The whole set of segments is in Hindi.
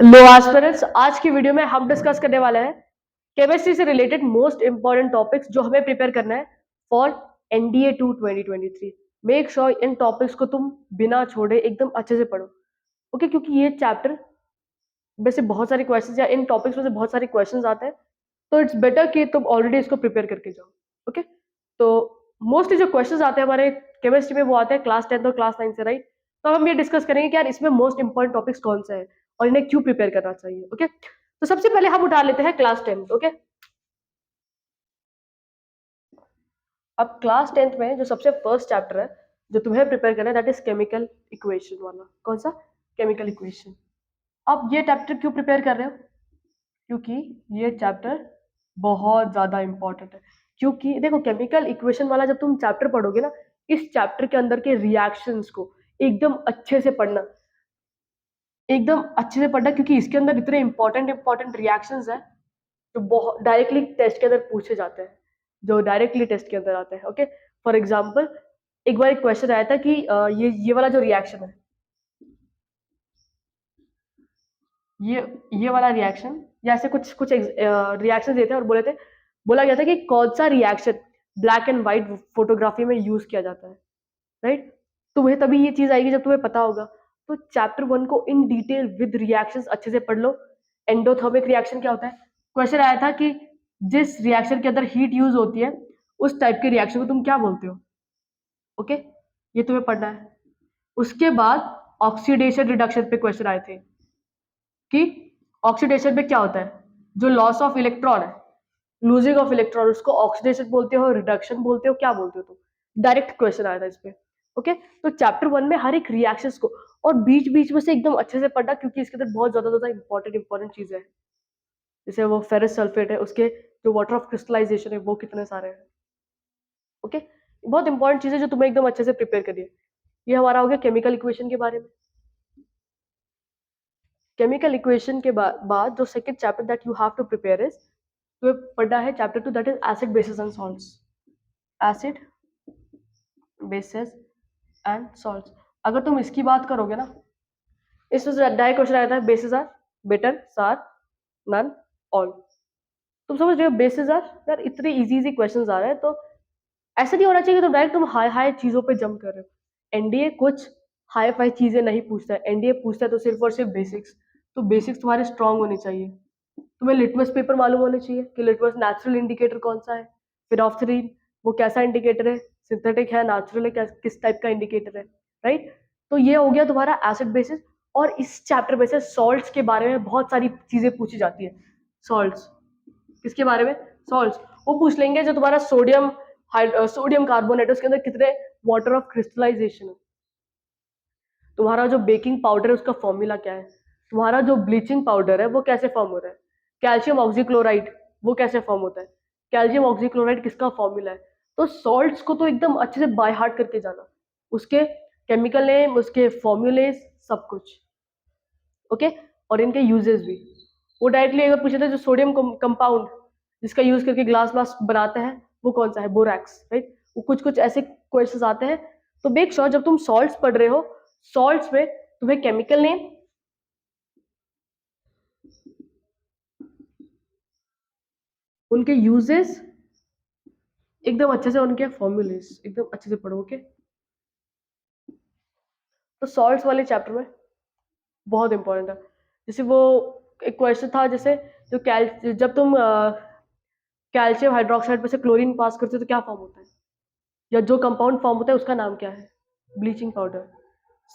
हेलो एस्पिरेंट्स, आज की वीडियो में हम डिस्कस करने वाले हैं केमिस्ट्री से रिलेटेड मोस्ट इंपॉर्टेंट टॉपिक्स जो हमें प्रिपेयर करना है for NDA 2023। Make sure in topics को तुम बिना छोड़े एकदम अच्छे से पढ़ो। ओके, क्योंकि ये चैप्टर में से बहुत सारे क्वेश्चंस या इन टॉपिक्स में से बहुत सारे क्वेश्चंस आते हैं, तो इट्स बेटर कि तुम ऑलरेडी इसको प्रिपेयर करके जाओ। ओके, तो मोस्टली जो क्वेश्चंस आते हैं हमारे केमिस्ट्री में वो आते हैं क्लास 10 और क्लास 9 से, राइट? तो हम ये डिस्कस करेंगे कि यार इसमें मोस्ट इंपॉर्टेंट टॉपिक्स कौन से हैं और इन्हें क्यों प्रिपेयर करना चाहिए। ओके, तो सबसे पहले हम उठा लेते हैं क्लास 10। ओके, अब क्लास 10th में जो सबसे फर्स्ट चैप्टर है जो तुम्हें प्रिपेयर करना है दैट इज केमिकल इक्वेशन वाला। कौन सा? Chemical equation. अब ये चैप्टर क्यों प्रिपेयर कर रहे हो? क्योंकि ये चैप्टर बहुत ज्यादा इंपॉर्टेंट है। क्योंकि देखो, केमिकल इक्वेशन वाला जब तुम चैप्टर पढ़ोगे ना, इस चैप्टर के अंदर के रिएक्शंस को एकदम अच्छे से पढ़ना, एकदम अच्छे से पढ़ना, क्योंकि इसके अंदर इतने इंपॉर्टेंट इंपॉर्टेंट रिएक्शंस हैं जो बहुत डायरेक्टली टेस्ट के अंदर पूछे जाते हैं, जो डायरेक्टली टेस्ट के अंदर आते हैं। ओके, फॉर एग्जाम्पल एक बार एक क्वेश्चन आया था कि ये वाला जो रिएक्शन है, ये ये वाला रिएक्शन या ऐसे कुछ कुछ रिएक्शन देते हैं और बोला गया था कि कौन सा reaction black and white photography में यूज किया जाता है, राइट? तुम्हें तभी ये चीज आएगी जब तुम्हें पता होगा। तो चैप्टर 1 को इन डिटेल विद रिएक्शंस अच्छे से पढ़ लो। एंडोथर्मिक रिएक्शन क्या होता है? क्वेश्चन आया था कि जिस रिएक्शन के अंदर हीट यूज होती है उस टाइप के रिएक्शन को तुम क्या बोलते हो? ओके, ये तुम्हें पढ़ना है। उसके बाद ऑक्सीडेशन रिडक्शन पे क्वेश्चन आए थे कि ऑक्सीडेशन में क्या होता है, जो लॉस ऑफ इलेक्ट्रॉन है, लूजिंग ऑफ इलेक्ट्रॉन, उसको ऑक्सीडेशन बोलते हो, रिडक्शन बोलते हो, क्या बोलते हो तुम? डायरेक्ट क्वेश्चन आया था इस पे। ओके, तो चैप्टर 1 में हर एक रिएक्शंस को और बीच बीच में से एकदम अच्छे से पढ़ना, क्योंकि इसके अंदर बहुत ज्यादा ज्यादा इंपॉर्टेंट चीजें हैं। जैसे वो फेरस सल्फेट है, उसके जो वाटर ऑफ क्रिस्टलाइजेशन है वो कितने सारे हैं। ओके, बहुत इंपॉर्टेंट चीजें जो तुम्हें एकदम अच्छे से प्रिपेयर करिए। ये हमारा हो गया केमिकल इक्वेशन के बारे में। केमिकल इक्वेशन के बाद जो second chapter that you have to prepare is, तो पढ़ना है chapter 2 that is acid bases and salts. Acid bases and salts. अगर तुम इसकी बात करोगे ना, इसमें से डायरेक्ट क्वेश्चन आता है बेसिस आर बेटर, सार, नन, ऑल। तुम समझ रहे हो? बेसिस आर, यार इतने इजी इजी क्वेश्चंस आ रहे हैं, तो ऐसा नहीं होना चाहिए कि तुम डायरेक्ट तुम हाई हाई चीजों पे जंप कर रहे हो। एनडीए कुछ हाई फाई चीजें नहीं पूछता है, एनडीए पूछता है तो सिर्फ और सिर्फ बेसिक्स। तो बेसिक्स तुम्हारे स्ट्रांग होने चाहिए। तुम्हें लिटमस पेपर मालूम होने चाहिए कि लिटमस नेचुरल इंडिकेटर कौन सा है, फिनोल्फ्थालीन वो कैसा इंडिकेटर है, सिंथेटिक है, नेचुरल है, किस टाइप का इंडिकेटर है, राइट? तो ये हो गया तुम्हारा एसिड बेसिस। और इस चैप्टर में से सॉल्ट्स के बारे में बहुत सारी चीजें पूछी जाती है। सॉल्ट्स किसके बारे में? सॉल्ट्स वो पूछ लेंगे जो तुम्हारा सोडियम कार्बोनेट, उसके अंदर कितने वाटर ऑफ क्रिस्टलाइजेशन है, तुम्हारा जो बेकिंग पाउडर है उसका फॉर्मूला क्या है, तुम्हारा जो ब्लीचिंग पाउडर है वो कैसे फॉर्म हो रहा है, कैल्शियम ऑक्सीक्लोराइड वो कैसे फॉर्म होता है, कैल्शियम ऑक्सीक्लोराइड किसका फॉर्मूला है। तो सॉल्ट्स को तो एकदम अच्छे से बाय हार्ट करके जाना, उसके केमिकल नेम, उसके फॉर्मूले, सब कुछ। ओके, और इनके यूजेस भी। वो डायरेक्टली अगर पूछे थे जो सोडियम कंपाउंड जिसका यूज करके ग्लास ग्लास बनाते हैं वो कौन सा है? Borax, right? वो कुछ कुछ ऐसे क्वेश्चंस आते हैं। तो मेक श्योर जब तुम सॉल्ट्स पढ़ रहे हो, सॉल्ट्स में तुम्हें केमिकल नेम, उनके यूजेस, एकदम अच्छे से उनके फॉर्मूलेस एकदम अच्छे से पढ़ो। ओके, तो सॉल्ट्स वाले चैप्टर में बहुत इंपॉर्टेंट है। जैसे वो एक क्वेश्चन था, जैसे जो जब तुम कैल्शियम हाइड्रोक्साइड में से क्लोरीन पास करते हो तो क्या फॉर्म होता है, या जो कंपाउंड फॉर्म होता है उसका नाम क्या है? Bleaching powder.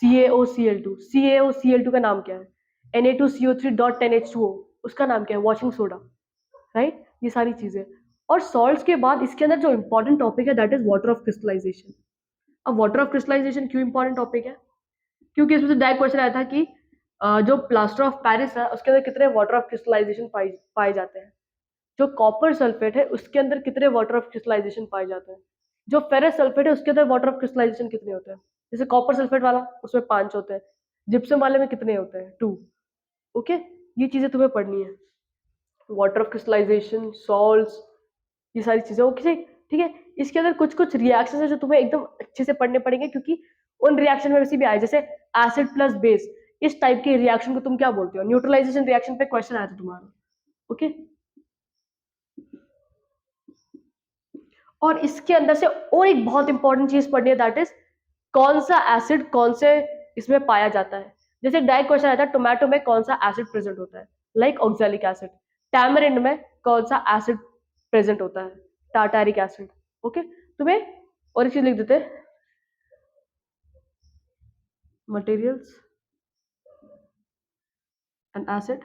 CaOCl2 का नाम क्या है? Na2CO3.10H2O उसका नाम क्या है? Washing soda, right? ये सारी चीजें। और सॉल्ट्स के बाद इसके अंदर जो इंपॉर्टेंट टॉपिक है that is water of crystallization. अब वाटर ऑफ क्रिस्टलाइजेशन क्यों इंपॉर्टेंट टॉपिक है? क्योंकि इसमें से डायरेक्ट क्वेश्चन आया था कि जो प्लास्टर ऑफ पेरिस है उसके अंदर कितने वाटर ऑफ क्रिस्टलाइजेशन पाए जाते हैं, जो कॉपर सल्फेट है उसके अंदर कितने वाटर ऑफ क्रिस्टलाइजेशन पाए जाते हैं, जो फेरस सल्फेट है उसके अंदर वाटर ऑफ क्रिस्टलाइजेशन कितने होते हैं? जैसे कॉपर सल्फेट वाला उसमें 5 होते हैं, जिप्सम वाले में कितने होते हैं? 2। ओके, ये चीजें तुम्हें पढ़नी है। वाटर ऑफ क्रिस्टलाइजेशन, सॉल्ट्स, ये सारी चीजें। ओके, ठीक है। इसके अंदर कुछ कुछ रिएक्शन है जो तुम्हें एकदम अच्छे से पढ़ने पड़ेंगे, क्योंकि उन रिएक्शन में वैसे भी आए, जैसे एसिड प्लस बेस, इस टाइप के रिएक्शन को तुम क्या बोलते हो? न्यूट्रलाइजेशन रिएक्शन पे क्वेश्चन आया था तुम्हारा, ओके। और इसके अंदर से और एक बहुत इंपॉर्टेंट चीज पढ़नी है, दैट इज कौन सा एसिड कौन से इसमें पाया जाता है। जैसे डायरेक्ट क्वेश्चन आया था, टोमेटो में कौन सा एसिड प्रेजेंट होता है, लाइक ऑक्सैलिक एसिड। टैमरिंड में कौन सा एसिड प्रेजेंट होता है, टार्टारिक एसिड, ओके। तुम्हें और एक चीज लिख देते हैं, materials and acid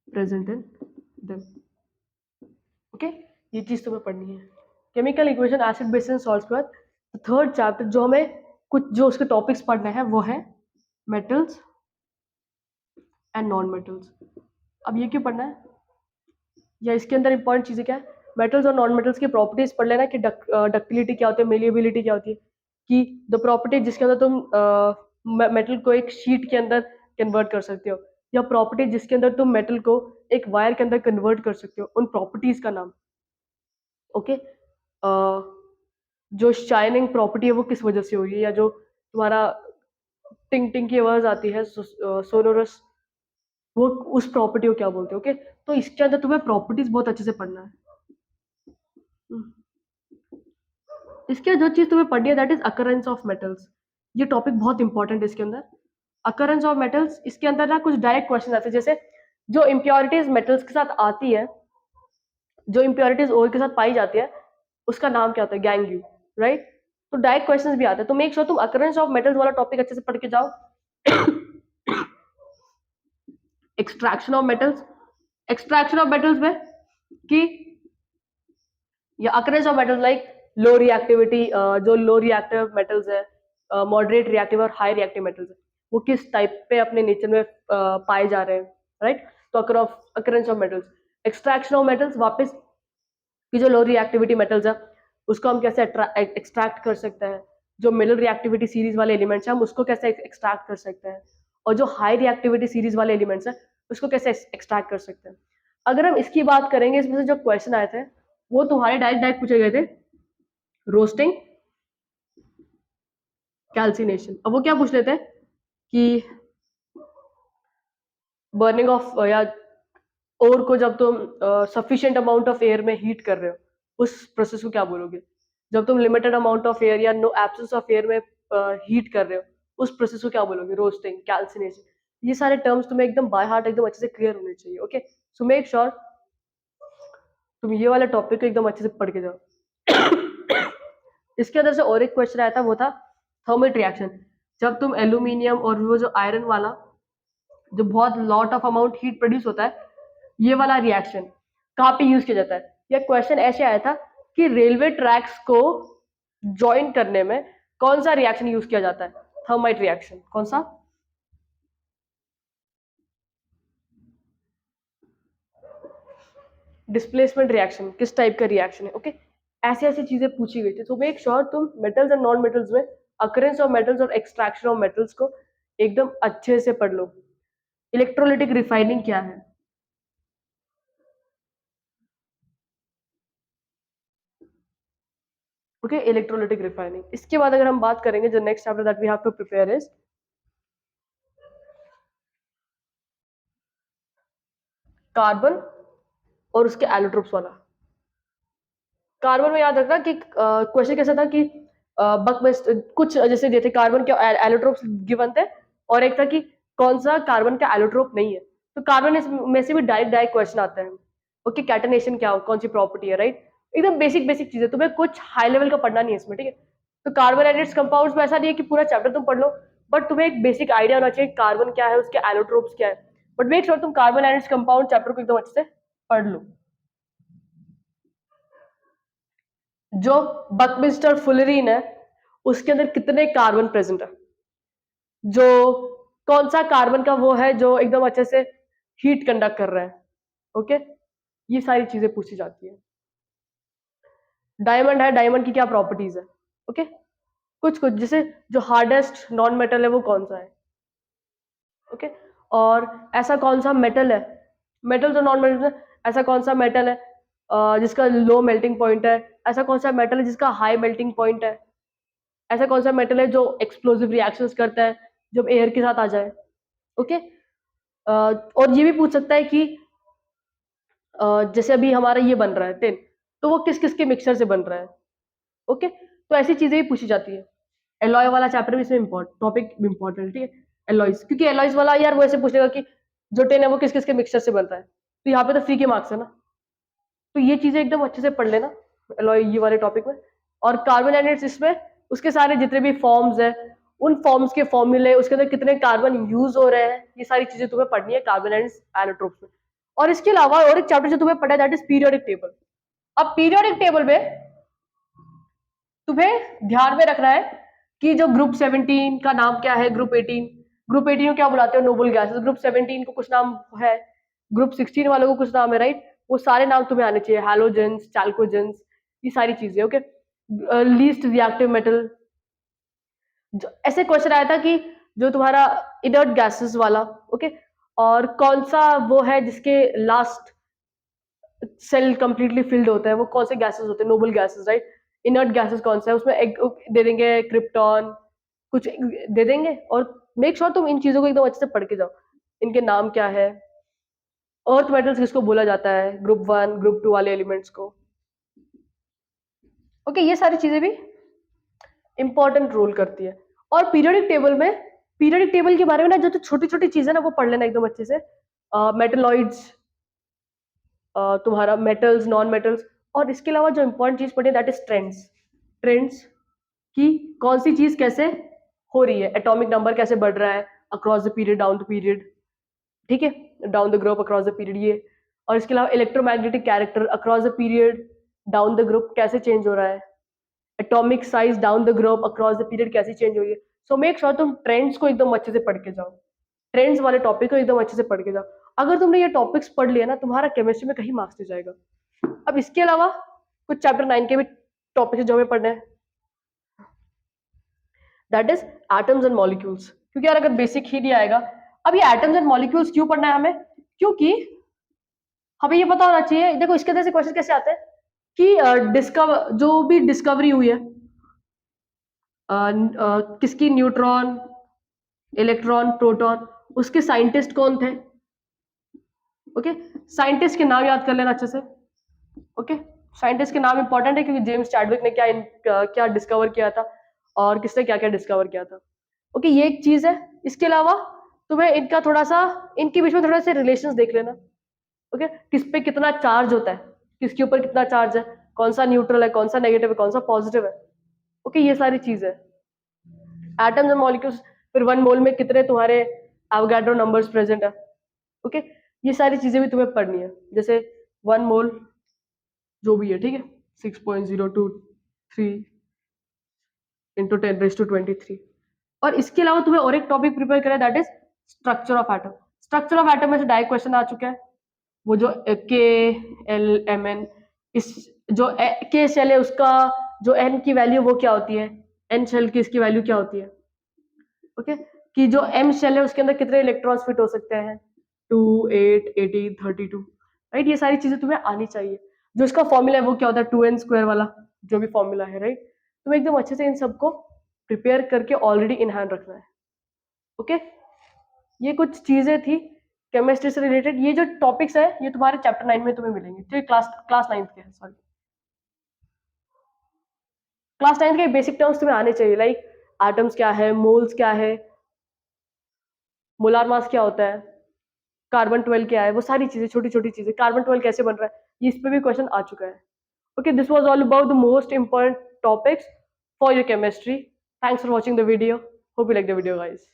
present in them, okay. ये चीज तुम्हें पढ़नी है। Chemical equation, acid base and salts के बाद थर्ड चैप्टर जो हमें कुछ जो उसके टॉपिक्स पढ़ने हैं वो है मेटल्स एंड नॉन मेटल्स। अब ये क्यों पढ़ना है, या इसके अंदर इंपॉर्टेंट चीजें क्या है, मेटल्स और नॉन मेटल्स की प्रॉपर्टीज पढ़ लेना कि डक्टिलिटी क्या होती है, मेलिएबिलिटी क्या होती है, कि द प्रॉपर्टी जिसके अंदर तुम मेटल को एक शीट के अंदर कन्वर्ट कर सकते हो, या प्रॉपर्टी जिसके अंदर तुम मेटल को एक वायर के अंदर कन्वर्ट कर सकते हो, उन प्रॉपर्टीज का नाम, ओके। जो शाइनिंग प्रॉपर्टी है वो किस वजह से हो रही है, या जो तुम्हारा टिंग टिंग की आवाज आती है, सोनोरस, वो उस प्रॉपर्टी को क्या बोलते हैं, ओके। तो इसके अंदर तुम्हें प्रॉपर्टीज बहुत अच्छे से पढ़ना है। इसके जो चीज तुम्हें पढ़नी है that is occurrence of metals. ये टॉपिक बहुत इंपॉर्टेंट है इसके अंदर, अकरेंस ऑफ मेटल्स। इसके अंदर ना कुछ डायरेक्ट क्वेश्चन आते हैं, जैसे जो इम्प्योरिटीज मेटल्स के साथ आती है, जो इम्प्योरिटीज ओर के साथ पाई जाती है, उसका नाम क्या होता है, गैंग, राइट। तो डायरेक्ट क्वेश्चंस भी आते हैं, तो मेक श्योर तुम अकरेंस ऑफ मेटल्स वाला टॉपिक अच्छे से पढ़ के जाओ। Extraction of metals, extraction of metals में कि या occurrence of metals like low reactivity, जो लो रिएक्टिव मेटल्स है, मॉडरेट रिएक्टिव और हाई रिएक्टिव मेटल्स है, वो किस टाइप पे अपने नेचर में पाए जा रहे हैं, राइट। तो occurrence of metals, extraction of metals वापस कि जो लो रिएक्टिविटी मेटल्स है उसको हम कैसे एक्सट्रैक्ट कर सकते हैं, जो मिडिल रिएक्टिविटी सीरीज वाले एलिमेंट्स हैं हम उसको कैसे एक्सट्रैक्ट कर सकते हैं, और जो हाई रिएक्टिविटी सीरीज वाले एलिमेंट्स हैं उसको कैसे एक्सट्रैक्ट कर सकते हैं। अगर हम इसकी बात करेंगे, इसमें से जो क्वेश्चन आए थे वो तुम्हारे डायरेक्ट डायरेक्ट पूछे गए थे, रोस्टिंग, कैल्सिनेशन। अब वो क्या पूछ लेते हैं कि बर्निंग ऑफ या ओर को जब तुम सफिशिएंट अमाउंट ऑफ एयर में हीट कर रहे हो उस प्रोसेस को क्या बोलोगे, जब तुम लिमिटेड अमाउंट ऑफ एयर या नो एब्सेंस ऑफ एयर में हीट कर रहे हो उस प्रोसेस को क्या बोलोगे, रोस्टिंग, कैल्सिनेशन। ये सारे टर्म्स तुम्हें एकदम बाय हार्ट एकदम अच्छे से क्लियर होने चाहिए, ओके। सो मेक श्योर तुम ये वाले टॉपिक को एकदम अच्छे से पढ़ के जाओ। इसके अंदर से और एक क्वेश्चन आया था, वो था थर्मल रिएक्शन। जब तुम एल्यूमिनियम और वो जो आयरन वाला जो बहुत lot of amount heat produce होता है, ये वाला रिएक्शन कहाँ पे यूज किया जाता है। यह क्वेश्चन ऐसे आया था कि रेलवे ट्रैक्स को ज्वाइन करने में कौन सा रिएक्शन यूज किया जाता है, थर्माइट रिएक्शन। कौन सा, डिस्प्लेसमेंट रिएक्शन, किस टाइप का रिएक्शन है, ओके। ऐसी ऐसी चीजें पूछी गई थी। तो मेक श्योर तुम मेटल्स एंड नॉन मेटल्स में अकरेंस ऑफ मेटल्स और एक्सट्रैक्शन ऑफ मेटल्स को एकदम अच्छे से पढ़ लो। इलेक्ट्रोलिटिक रिफाइनिंग क्या है, ओके, इलेक्ट्रोलिटिक रिफाइनिंग। इसके बाद अगर हम बात करेंगे जो next chapter that we have to prepare is carbon और उसके एलोट्रोप्स वाला। कार्बन में याद रखना कि क्वेश्चन कैसा था कि बक में कुछ जैसे दिए थे कार्बन के एलोट्रोप्स गिवन थे, और एक था कि कौन सा कार्बन का एलोट्रोप नहीं है। तो कार्बन में से भी डायरेक्ट डायरेक्ट क्वेश्चन आते हैं, ओके। कैटनेशन क्या हो, कौन सी प्रॉपर्टी है, राइट। एकदम बेसिक बेसिक चीजें, तुम्हें कुछ हाई लेवल का पढ़ना नहीं है इसमें, ठीक है। तो कार्बन एंड इट्स कंपाउंड्स में ऐसा नहीं है कि पूरा चैप्टर तुम पढ़ लो, बट तुम्हें एक बेसिक आइडिया होना चाहिए कार्बन क्या है, उसके एलोट्रोप्स क्या है। बट मेक श्योर तुम carbon and its compound chapter को एकदम अच्छे से पढ़ लो। जो बकमिस्टर फुलरीन है उसके अंदर कितने कार्बन प्रेजेंट है, जो कौन सा कार्बन का वो है जो एकदम अच्छे से हीट कंडक्ट कर रहा है, ओके। ये सारी चीजें पूछी जाती है। डायमंड है, डायमंड की क्या प्रॉपर्टीज है, ओके। कुछ कुछ जैसे जो हार्डेस्ट नॉन मेटल है वो कौन सा है, ओके। और ऐसा कौन सा मेटल है, मेटल तो नॉन मेटल, ऐसा कौन सा मेटल है जिसका लो मेल्टिंग पॉइंट है, ऐसा कौन सा मेटल है जिसका हाई मेल्टिंग पॉइंट है, ऐसा कौन सा मेटल है जो एक्सप्लोसिव रिएक्शंस करता है जब एयर के साथ आ जाए। ओके, और ये भी पूछ सकता है कि जैसे अभी हमारा ये बन रहा है टेन, तो वो किस किस के मिक्सचर से बन रहा है। ओके, तो ऐसी चीजें भी पूछी जाती है। एलॉय वाला चैप्टर भी इसमें टॉपिक इंपॉर्टेंट, ठीक है, एलॉयज, क्योंकि एलॉयज वाला यार वो ऐसे पूछेगा कि जो टेन है वो किस किस के मिक्सचर से बन रहा है, तो यहाँ पे तो फ्री के मार्क्स है ना, तो ये चीजें एकदम अच्छे से पढ़ लेना एलॉय ये वाले टॉपिक में। और कार्बोनाइट्रेट्स इसमें उसके सारे जितने भी फॉर्म्स है, उन फॉर्म्स के फॉर्मूले, उसके अंदर कितने कार्बन यूज हो रहे हैं, ये सारी चीजें तुम्हें पढ़नी है कार्बोनाइट्रेट्स एलोट्रोप्स में। और इसके अलावा और एक चैप्टर जो तुम्हें पढ़ा है दैट इज पीरियोडिक टेबल। अब पीरियोडिक टेबल में तुम्हें ध्यान में रखना है कि जो ग्रुप 17 का नाम क्या है, ग्रुप 18 को क्या बुलाते हो, नोबल गैसेस। ग्रुप 17 को कुछ नाम है, ग्रुप 16 वालों को कुछ नाम है, राइट, वो सारे नाम तुम्हें आने चाहिए, हैलोजेंस, चैल्कोजेंस, ये सारी चीजें। ओके, लीस्ट रिएक्टिव मेटल, ऐसे क्वेश्चन आया था कि जो तुम्हारा इनर्ट गैसेस वाला, ओके, और कौन सा वो है जिसके लास्ट सेल कंप्लीटली फिल्ड होता है, वो कौन से गैसेस होते हैं, noble gases, right. Inert gases कौन सा है, उसमें एक दे देंगे क्रिप्टॉन, कुछ दे देंगे, और मेक श्योर तुम इन चीजों को एकदम अच्छे से पढ़ के जाओ, इनके नाम क्या है, अर्थ मेटल्स किसको बोला जाता है, ग्रुप 1 ग्रुप 2 वाले एलिमेंट्स को। ओके, ये सारी चीजें भी इंपॉर्टेंट रोल करती है। और पीरियोडिक टेबल में, पीरियोडिक टेबल के बारे में ना जो छोटी छोटी चीजें ना वो पढ़ लेना एकदम अच्छे से। मेटलॉइड्स, तुम्हारा मेटल्स, नॉन मेटल्स, और इसके अलावा जो इंपॉर्टेंट चीज पढ़ी दैट इज ट्रेंड्स। ट्रेंड्स कि कौन सी चीज कैसे हो रही है, एटॉमिक नंबर कैसे बढ़ रहा है across the period, down the period, ठीक है, down the group across the period ये। और इसके अलावा electromagnetic character across the period, down the group कैसे चेंज हो रहा है, atomic size down the group across the period कैसे चेंज हो रही है। सो मेक श्योर तुम ट्रेंड्स को एकदम अच्छे से पढ़ के जाओ, ट्रेंड्स वाले टॉपिक को एकदम अच्छे से पढ़ के जाओ। अगर तुमने ये टॉपिक्स पढ़ लिया ना, तुम्हारा केमिस्ट्री में कहीं मार्क्स नहीं जाएगा। अब इसके अलावा कुछ चैप्टर 9 के भी टॉपिक्स जो हमें पढ़ने हैं, that is atoms and molecules, क्योंकि यार अगर बेसिक ही नहीं आएगा। अब ये एटम्स एंड मॉलिक्यूल्स क्यों पढ़ना है हमें, क्योंकि हमें ये पता होना चाहिए, देखो इसके अंदर से क्वेश्चन कैसे आते हैं कि डिस्कवर जो भी डिस्कवरी हुई है, किसकी, न्यूट्रॉन, इलेक्ट्रॉन, प्रोटॉन, उसके साइंटिस्ट कौन थे। ओके, साइंटिस्ट के नाम याद कर लेना अच्छे से। ओके, साइंटिस्ट के नाम इंपॉर्टेंट है क्योंकि जेम्स चैडविक ने क्या डिस्कवर किया था और किसने क्या क्या डिस्कवर किया था। ओके, ये एक चीज है। इसके अलावा तुम्हें इनका थोड़ा सा, इनके बीच में थोड़ा सा रिलेशंस देख लेना। ओके, किस पे कितना चार्ज होता है, किसके ऊपर कितना चार्ज है, कौन सा न्यूट्रल है, कौन सा नेगेटिव है, कौन सा पॉजिटिव है। ओके, ये सारी चीज है। एटम्स एंड मॉलिक्यूल्स, फिर 1 मोल में कितने तुम्हारे एवोगाड्रो नंबर्स प्रेजेंट है। ओके, ये सारी चीजें भी तुम्हें पढ़नी है, जैसे 1 मोल जो भी है, ठीक है, 6.023 इंटू 10⁻23। और इसके अलावा तुम्हें और एक टॉपिक प्रिपेयर करें that is structure of atom. Structure of atom में से डायरेक्ट क्वेश्चन आ चुका है, वो जो के एल एम एन, इस जो के शेल है उसका जो एन की वैल्यू वो क्या होती है, एन शेल की इसकी वैल्यू क्या होती है। ओके, कि जो एम शेल है उसके अंदर कितने इलेक्ट्रॉन्स फिट हो सकते हैं, 2, 8, 18, 32, राइट। ये सारी चीजें तुम्हें आनी चाहिए। जो इसका फॉर्मूला है वो क्या होता है, 2n² वाला जो भी फॉर्मूला है, राइट। तुम्हें एकदम अच्छे से इन सबको प्रिपेयर करके ऑलरेडी इन हैंड रखना है। ओके, ये कुछ चीजें थी केमिस्ट्री से रिलेटेड। ये जो टॉपिक्स है ये तुम्हारे चैप्टर 9 में तुम्हें मिलेंगे, ठीक है, क्लास 9 के, सॉरी क्लास 9 के बेसिक टर्म्स तुम्हें आने चाहिए, लाइक एटम्स क्या है, मोल्स क्या है, मोलार मास क्या होता है, कार्बन 12 क्या है, वो सारी चीजें, छोटी छोटी चीजें, कार्बन 12 कैसे बन रहा है, ये इस पे भी क्वेश्चन आ चुका है। Okay, this was all about the most important topics for your chemistry. Thanks for watching the video, hope you like the video guys.